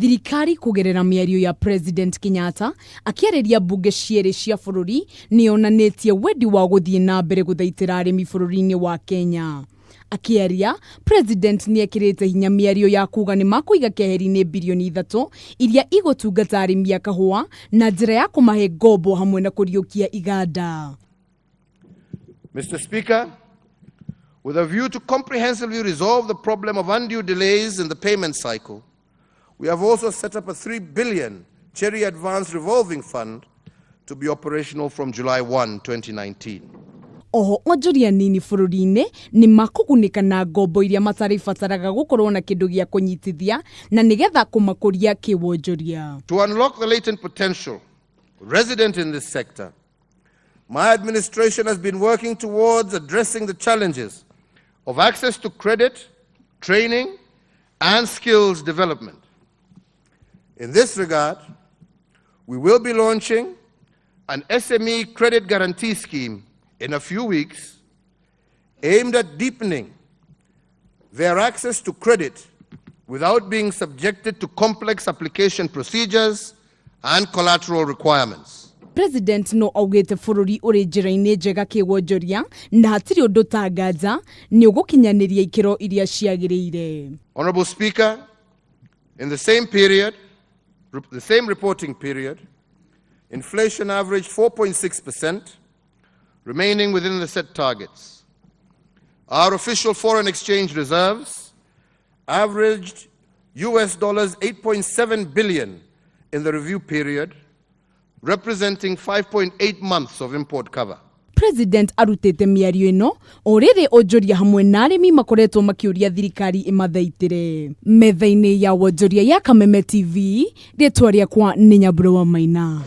Thirikari kugerera mĩario ya President Kenyatta akiarĩria mbunge cierĩ cia bũrũri nĩonanetie wendi wa gũthiĩ na mbere gũthaitĩra arĩmi bũrũri-inĩ wa Kenya. Akiaria, President nĩekĩrĩte hinya mĩario ya kuga nĩ makũiga keheri-inĩ bilioni 3 iria igũtungata arĩmi a kahũa na njĩra ya kũmahe ngombo hamwe na kũriũkia iganda. Mr. Speaker, with a view to comprehensively resolve the problem of undue delays in the payment cycle, we have also set up a 3 billion Cherry Advance Revolving Fund to be operational from July 1, 2019. Oho onjoria nini bũrũri-inĩ nĩ makũgunĩka na ngombo iria mataribataraga gũkorwo na kĩndũ gĩa kũnyitithia na nĩgetha kũmakũria kĩwonjoria. To unlock the latent potential resident in this sector, my administration has been working towards addressing the challenges of access to credit, training, and skills development. In this regard, we will be launching an SME credit guarantee scheme in a few weeks aimed at deepening their access to credit without being subjected to complex application procedures and collateral requirements. President no augete bũrũri ũrĩ njĩra-inĩ njega kĩwonjoria na hatirĩ ũndũ ta nganja nĩ ũgũkinyanĩria ikĩro iria ciagĩrĩire. Honorable Speaker, in the same reporting period, inflation averaged 4.6%, remaining within the set targets. Our official foreign exchange reserves averaged US $8.7 billion in the review period, representing 5.8 months of import cover. President arutete mĩario ĩno orĩrĩ onjoria hamwe na arĩmi makoretwo makĩũria thirikari ĩmathaitĩre. Metha-inĩ ya wonjoria ya Kameme TV, rĩtwa rĩakwa nĩ Nyambura wa Maina.